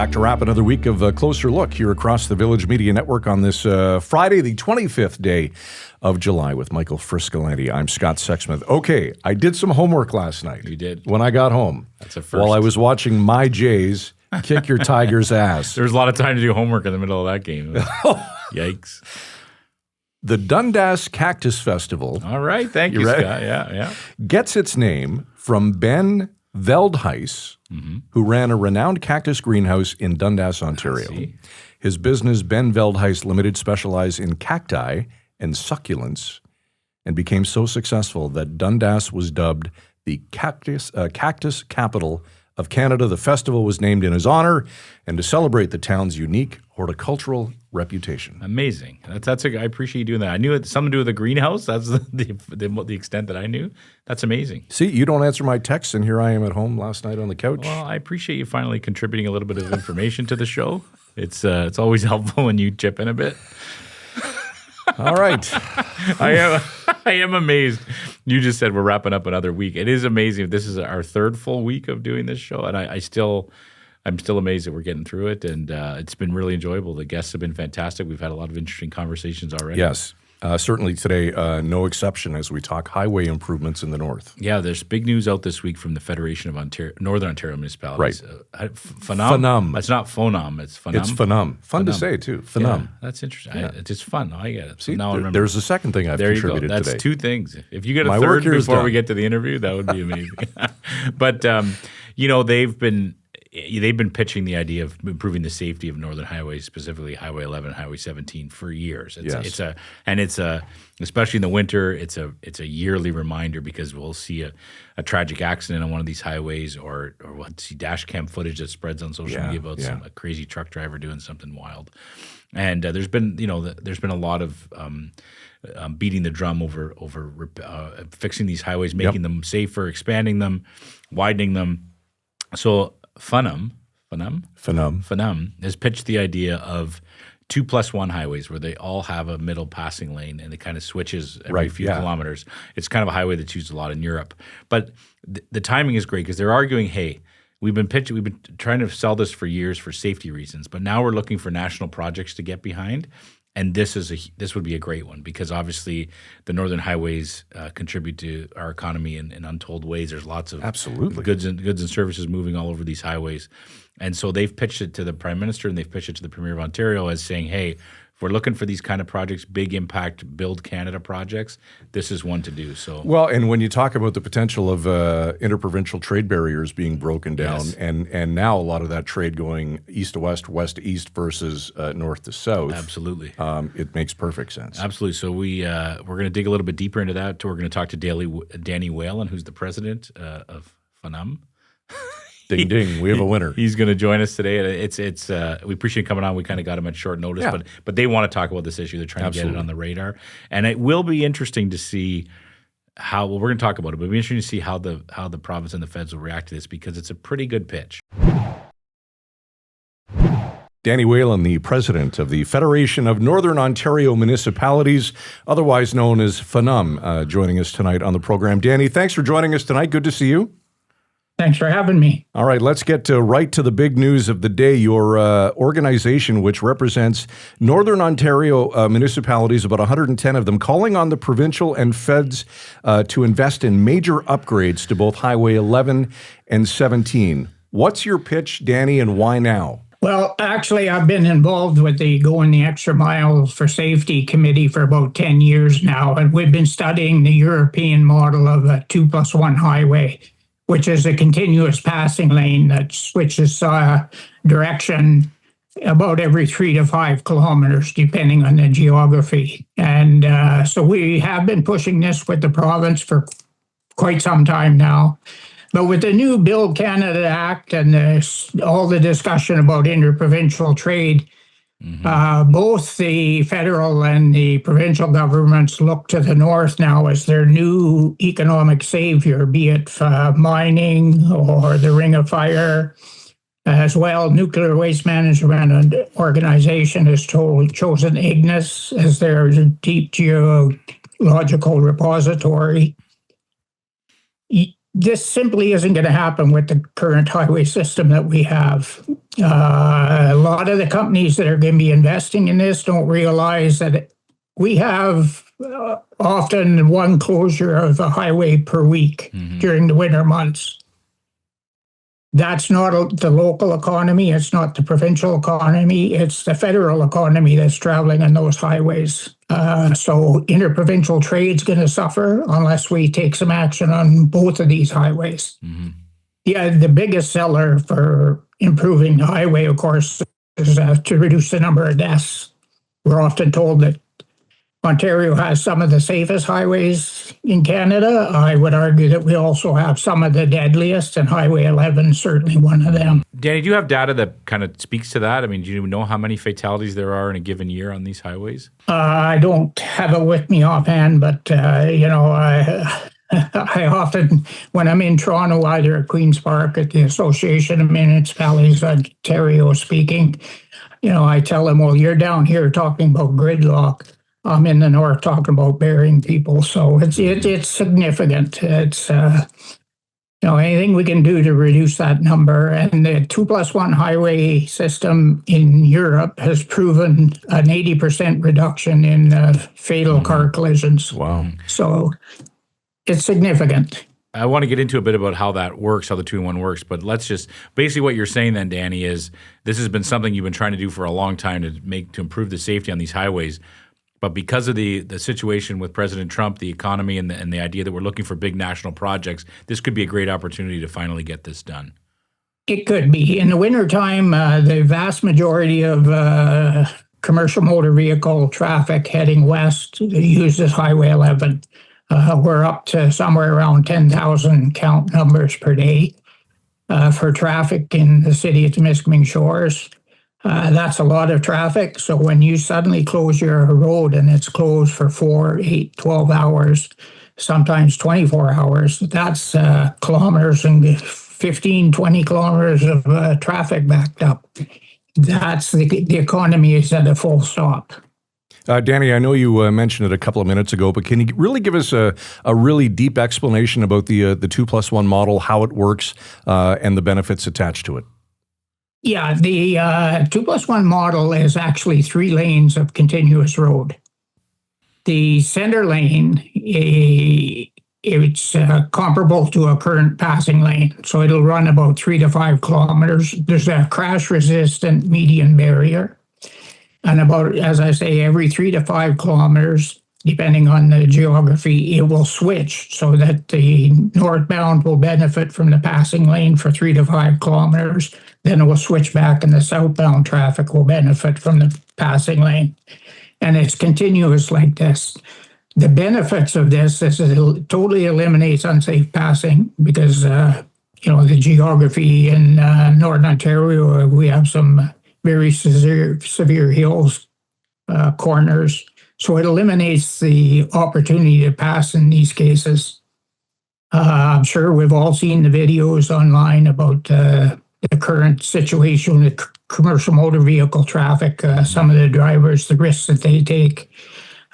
Back to wrap another week of a closer look here across the Village Media Network on this Friday, the 25th day of July with Michael Friscolanti. I'm Scott Sexsmith. Okay, I did some homework last night. You did? When I got home. That's a first. While I was watching my Jays kick your Tigers' ass. There was a lot of time to do homework in the middle of that game. Yikes. The Dundas Cactus Festival. All right, thank you, Scott. Yeah. Gets its name from Ben Veldhuis, who ran a renowned cactus greenhouse in Dundas, Ontario. His business, Ben Veldhuis Limited, specialized in cacti and succulents and became so successful that Dundas was dubbed the cactus capital of Canada. The festival was named in his honor and to celebrate the town's unique horticultural reputation. Amazing. I appreciate you doing that. I knew it had something to do with the greenhouse. That's the extent that I knew. That's amazing. See, you don't answer my texts, and here I am at home last night on the couch. Well, I appreciate you finally contributing a little bit of information to the show. It's always helpful when you chip in a bit. All right. I am amazed. You just said we're wrapping up another week. It is amazing. This is our third full week of doing this show, and I'm still amazed that we're getting through it, and it's been really enjoyable. The guests have been fantastic. We've had a lot of interesting conversations already. Yes. Certainly today, no exception as we talk highway improvements in the north. Yeah, there's big news out this week from the Federation of Northern Ontario Municipalities. Right. FONOM. It's not FONOM. It's FONOM. It's FONOM. Fun to say, too. FONOM. Yeah, that's interesting. Yeah. It's just fun. I get it. See, now I remember. There's a second thing I've contributed today. That's two things. If you get a third before we get to the interview, that would be amazing. But, they've been pitching the idea of improving the safety of northern highways, specifically Highway 11 and Highway 17, for years. It's especially in the winter, it's a yearly reminder because we'll see a tragic accident on one of these highways, or we'll see dash cam footage that spreads on social media about a crazy truck driver doing something wild. And there's been a lot of beating the drum over fixing these highways, making them safer, expanding them, widening them. So FONOM has pitched the idea of 2+1 highways where they all have a middle passing lane and it kind of switches every few kilometers. It's kind of a highway that's used a lot in Europe. But the timing is great because they're arguing, hey, we've been trying to sell this for years for safety reasons, but now we're looking for national projects to get behind. And this would be a great one because obviously the northern highways contribute to our economy in untold ways. There's lots of goods and services moving all over these highways. And so they've pitched it to the Prime Minister and they've pitched it to the Premier of Ontario as saying, hey, if we're looking for these kind of projects, big impact, build Canada projects, this is one to do. So well, and when you talk about the potential of interprovincial trade barriers being broken down, and now a lot of that trade going east to west, west to east versus north to south, absolutely, it makes perfect sense. Absolutely. So we're going to dig a little bit deeper into that. We're going to talk to Danny Whalen, who's the president of FONOM. Ding, ding. We have a winner. He's going to join us today. We appreciate him coming on. We kind of got him at short notice, but they want to talk about this issue. They're trying to get it on the radar. And it will be interesting to see how, well, we're going to talk about it, but it'll be interesting to see how the province and the feds will react to this because it's a pretty good pitch. Danny Whalen, the president of the Federation of Northern Ontario Municipalities, otherwise known as FONOM, joining us tonight on the program. Danny, thanks for joining us tonight. Good to see you. Thanks for having me. All right, let's get right to the big news of the day. Your organization, which represents Northern Ontario municipalities, about 110 of them, calling on the provincial and feds to invest in major upgrades to both Highway 11 and 17. What's your pitch, Danny, and why now? Well, actually, I've been involved with the Going the Extra Mile for Safety Committee for about 10 years now, and we've been studying the European model of a 2+1 highway, which is a continuous passing lane that switches direction about every 3 to 5 kilometers, depending on the geography. And so we have been pushing this with the province for quite some time now. But with the new Build Canada Act and all the discussion about interprovincial trade, both the federal and the provincial governments look to the north now as their new economic savior, be it mining or the Ring of Fire. As well, Nuclear Waste Management Organization has chosen Ignis as their deep geological repository. This simply isn't going to happen with the current highway system that we have. A lot of the companies that are going to be investing in this don't realize that we have often one closure of a highway per week during the winter months. That's not the local economy. It's not the provincial economy. It's the federal economy that's traveling on those highways. So interprovincial trade's going to suffer unless we take some action on both of these highways. Yeah, the biggest seller for improving the highway, of course, is to reduce the number of deaths. We're often told that Ontario has some of the safest highways in Canada. I would argue that we also have some of the deadliest, and Highway 11 is certainly one of them. Danny, do you have data that kind of speaks to that? I mean, do you know how many fatalities there are in a given year on these highways? I don't have it with me offhand, but, I often, when I'm in Toronto, either at Queen's Park, at the Association of Municipalities, Ontario speaking, I tell them, well, you're down here talking about gridlock. I'm in the north talking about burying people. So it's significant. It's, anything we can do to reduce that number. And the 2+1 highway system in Europe has proven an 80% reduction in fatal car collisions. Wow. So it's significant. I want to get into a bit about how that works, how the 2-in-1 works, but let's just basically what you're saying then, Danny, is this has been something you've been trying to do for a long time to improve the safety on these highways. But because of the situation with President Trump, the economy, and the idea that we're looking for big national projects, this could be a great opportunity to finally get this done. It could be. In the wintertime, the vast majority of commercial motor vehicle traffic heading west uses Highway 11. We're up to somewhere around 10,000 count numbers per day for traffic in the city of Temiskaming Shores. That's a lot of traffic. So when you suddenly close your road and it's closed for 4, 8, 12 hours, sometimes 24 hours, that's kilometers and 15, 20 kilometers of traffic backed up. That's the economy is at a full stop. Danny, I know you mentioned it a couple of minutes ago, but can you really give us a really deep explanation about the 2+1 model, how it works, and the benefits attached to it? Yeah, the 2+1 model is actually 3 lanes of continuous road. The center lane, it's comparable to a current passing lane, so it'll run about 3 to 5 kilometers. There's a crash-resistant median barrier, and about, as I say, every 3 to 5 kilometers, depending on the geography, it will switch so that the northbound will benefit from the passing lane for 3 to 5 kilometers. Then it will switch back and the southbound traffic will benefit from the passing lane. And it's continuous like this. The benefits of this is it totally eliminates unsafe passing because, the geography in Northern Ontario, we have some very severe hills, corners. So it eliminates the opportunity to pass in these cases. I'm sure we've all seen the videos online about the current situation with commercial motor vehicle traffic, some of the drivers, the risks that they take.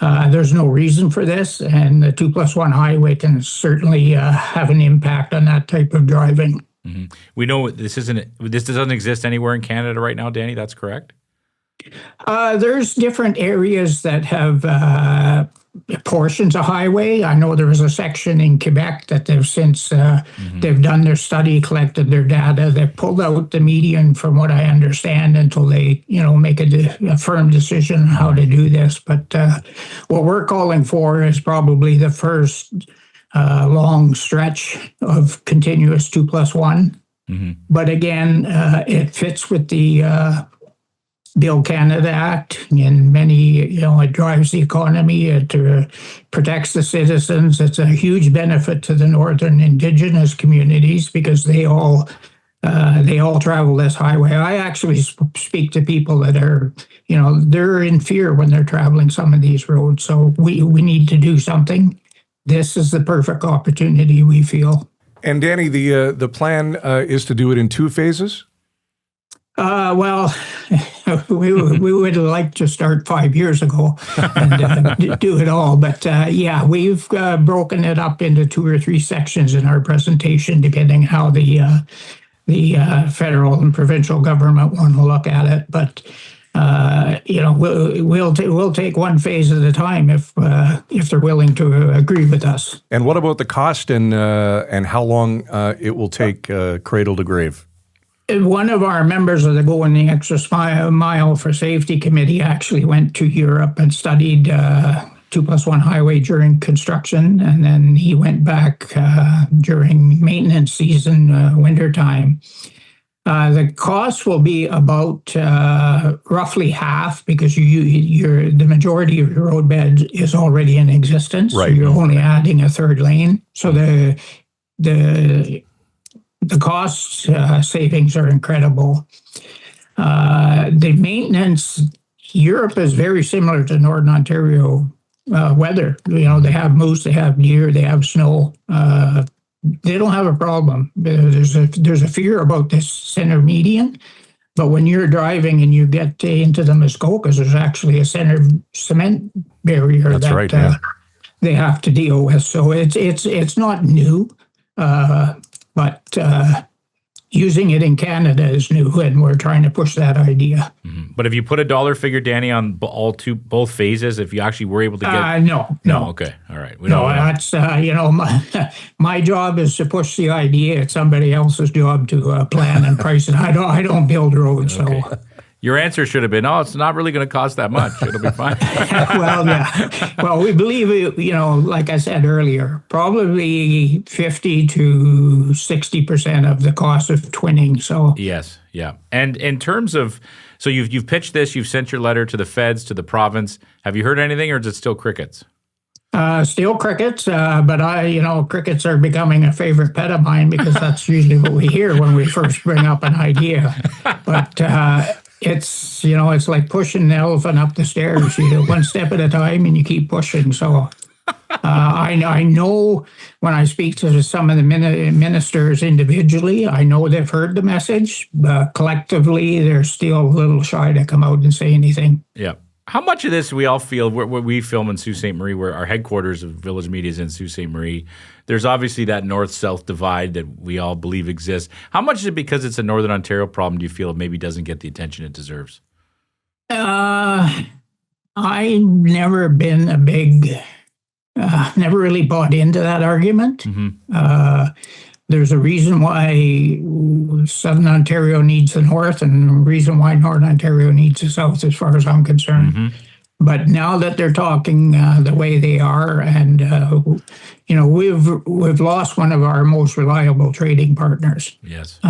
There's no reason for this, and the 2+1 highway can certainly have an impact on that type of driving. Mm-hmm. We know this doesn't exist anywhere in Canada right now, Danny, that's correct? There's different areas that have portions of highway. I know there was a section in Quebec that they've since they've done their study, collected their data. They've pulled out the median, from what I understand, until they make a firm decision on how to do this. But what we're calling for is probably the first long stretch of continuous 2+1. Mm-hmm. But again, it fits with the Build Canada Act in many, it drives the economy, it protects the citizens. It's a huge benefit to the Northern Indigenous communities because they all travel this highway. I actually speak to people that are, they're in fear when they're traveling some of these roads. So we need to do something. This is the perfect opportunity, we feel. And Danny, the plan is to do it in 2 phases? Well, we would like to start 5 years ago and do it all. But we've broken it up into 2 or 3 sections in our presentation, depending how the the federal and provincial government want to look at it. But we'll take one phase at a time if they're willing to agree with us. And what about the cost and how long it will take cradle to grave? One of our members of the Going the Extra Mile for Safety Committee actually went to Europe and studied 2+1 highway during construction, and then he went back during maintenance season, wintertime. The cost will be about roughly half because the majority of your roadbed is already in existence. Right. So you're only adding a third lane. So the cost savings are incredible. The maintenance, Europe is very similar to Northern Ontario weather. They have moose, they have deer, they have snow. They don't have a problem. There's a fear about this center median, but when you're driving and you get into the Muskokas, there's actually a center cement barrier they have to deal with. So it's not new, but using it in Canada is new, and we're trying to push that idea. Mm-hmm. But if you put a dollar figure, Danny, on both phases, if you actually were able to get no. Okay, all right. That's my job is to push the idea. It's somebody else's job to plan and price it. I don't build roads, okay. So. Your answer should have been, it's not really going to cost that much. It'll be fine. Well, yeah. Well, we believe, like I said earlier, probably 50 to 60% of the cost of twinning. So yes, yeah. And in terms of, so you've pitched this, you've sent your letter to the feds, to the province. Have you heard anything, or is it still crickets? Still crickets, but crickets are becoming a favorite pet of mine because that's usually what we hear when we first bring up an idea. But it's like pushing an elephant up the stairs. You do one step at a time and you keep pushing. So I know when I speak to some of the ministers individually, I know they've heard the message, but collectively they're still a little shy to come out and say anything. Yeah. How much of this we all feel, where we film in Sault Ste. Marie, where our headquarters of Village Media is in Sault Ste. Marie, there's obviously that north-south divide that we all believe exists. How much is it because it's a Northern Ontario problem do you feel it maybe doesn't get the attention it deserves? I've never been a big, never really bought into that argument. Mm-hmm. There's a reason why Southern Ontario needs the North and a reason why Northern Ontario needs the South, as far as I'm concerned. Mm-hmm. But now that they're talking the way they are, and we've lost one of our most reliable trading partners. Yes.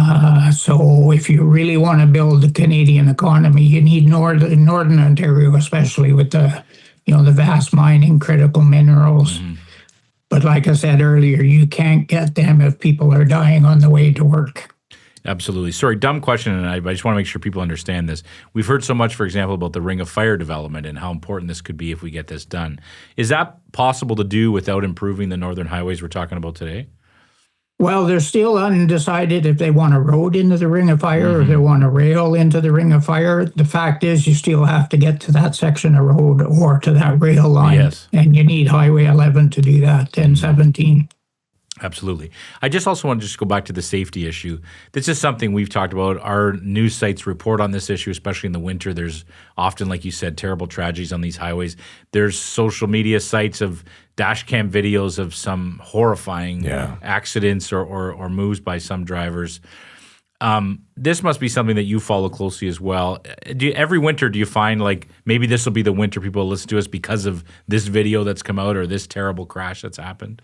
So if you really want to build the Canadian economy, you need Northern Ontario, especially with the vast mining, critical minerals. Mm-hmm. But like I said earlier, you can't get them if people are dying on the way to work. Absolutely. Sorry, dumb question, and I just want to make sure people understand this. We've heard so much, for example, about the Ring of Fire development and how important this could be if we get this done. Is that possible to do without improving the northern highways we're talking about today? Well, they're still undecided if they want a road into the Ring of Fire or they want a rail into the Ring of Fire. The fact is you still have to get to that section of road or to that rail line. Yes. And you need Highway 11 to do that, 1017. Absolutely. I just also want to just go back to the safety issue. This is something we've talked about. Our news sites report on this issue, especially in the winter. There's often, like you said, terrible tragedies on these highways. There's social media sites of dash cam videos of some horrifying accidents or moves by some drivers. This must be something that you follow closely as well. Every winter, do you find like maybe this will be the winter people will listen to us because of this video that's come out or this terrible crash that's happened?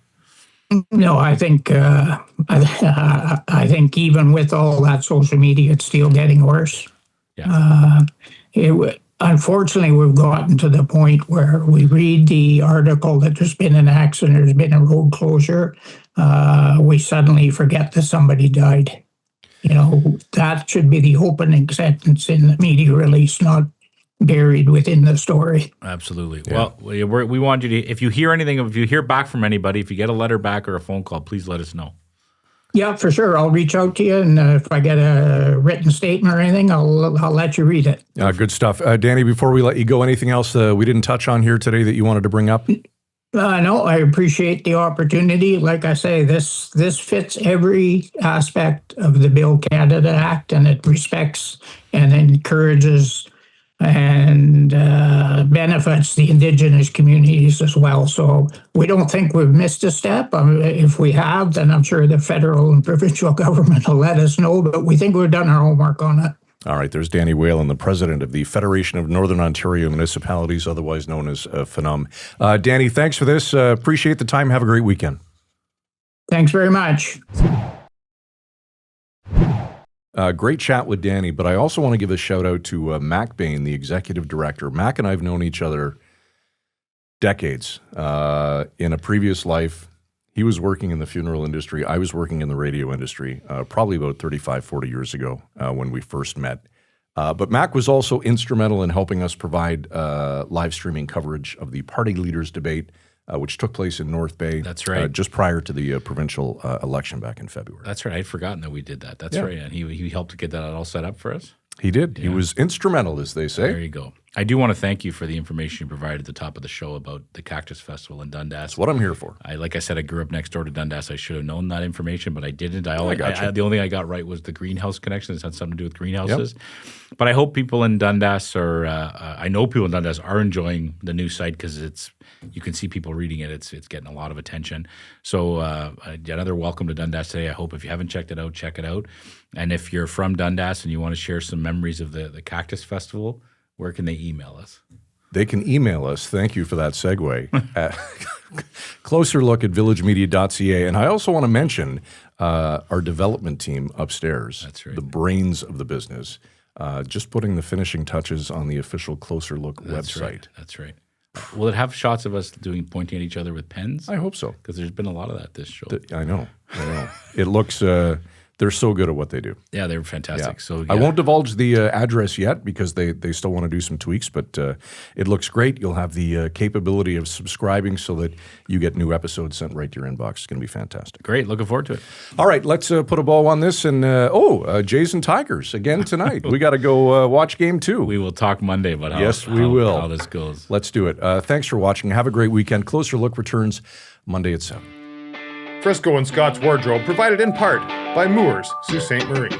No, I think I think even with all that social media, it's still getting worse. Yeah. Unfortunately, we've gotten to the point where we read the article that there's been an accident, there's been a road closure. We suddenly forget that somebody died. That should be the opening sentence in the media release, not buried within the story. Absolutely. Yeah. Well, we want you to, if you hear anything, if you hear back from anybody, if you get a letter back or a phone call, please let us know. Yeah, for sure. I'll reach out to you, and if I get a written statement or anything, I'll let you read it. Good stuff. Danny, before we let you go, anything else we didn't touch on here today that you wanted to bring up? No, I appreciate the opportunity. Like I say, this fits every aspect of the Build Canada Act, and it respects and encourages and benefits the Indigenous communities as well. So we don't think we've missed a step. If we have, then I'm sure the federal and provincial government will let us know, but we think we've done our homework on it. All right, there's Danny Whalen, the president of the Federation of Northern Ontario Municipalities, otherwise known as FONOM. Danny, thanks for this. Appreciate the time. Have a great weekend. Thanks very much. Great chat with Danny, but I also want to give a shout out to Mac Bain, the executive director. Mac and I have known each other decades. In a previous life, he was working in the funeral industry. I was working in the radio industry, probably about 35, 40 years ago when we first met. But Mac was also instrumental in helping us provide live streaming coverage of the party leaders debate, which took place in North Bay. That's right. Just prior to the provincial election back in February. That's right. I'd forgotten that we did that. That's right. And he helped to get that all set up for us. He did. Yeah. He was instrumental, as they say. There you go. I do want to thank you for the information you provided at the top of the show about the Cactus Festival in Dundas. That's what I'm here for. Like I said, I grew up next door to Dundas. I should have known that information, but I didn't. The only thing I got right was the greenhouse connection. It had something to do with greenhouses. Yep. But I hope people in Dundas I know people in Dundas are enjoying the new site because you can see people reading it. It's getting a lot of attention. So another welcome to Dundas today. I hope if you haven't checked it out, check it out. And if you're from Dundas and you want to share some memories of the Cactus Festival, where can they email us? They can email us. Thank you for that segue. At closerlook@villagemedia.ca. And I also want to mention our development team upstairs. That's right. The brains of the business. Just putting the finishing touches on the official Closer Look website. Right. That's right. Will it have shots of us pointing at each other with pens? I hope so. Because there's been a lot of that this show. I know. It looks... they're so good at what they do. Yeah, they're fantastic. Yeah. So I won't divulge the address yet because they still want to do some tweaks, but it looks great. You'll have the capability of subscribing so that you get new episodes sent right to your inbox. It's going to be fantastic. Great. Looking forward to it. All right, let's put a bow on this. And, Jays and Tigers again tonight. We got to go watch game 2. We will talk Monday about how this goes. Let's do it. Thanks for watching. Have a great weekend. Closer Look returns Monday at 7. Frisco and Scott's Wardrobe provided in part by Moores, Sault Ste. Marie.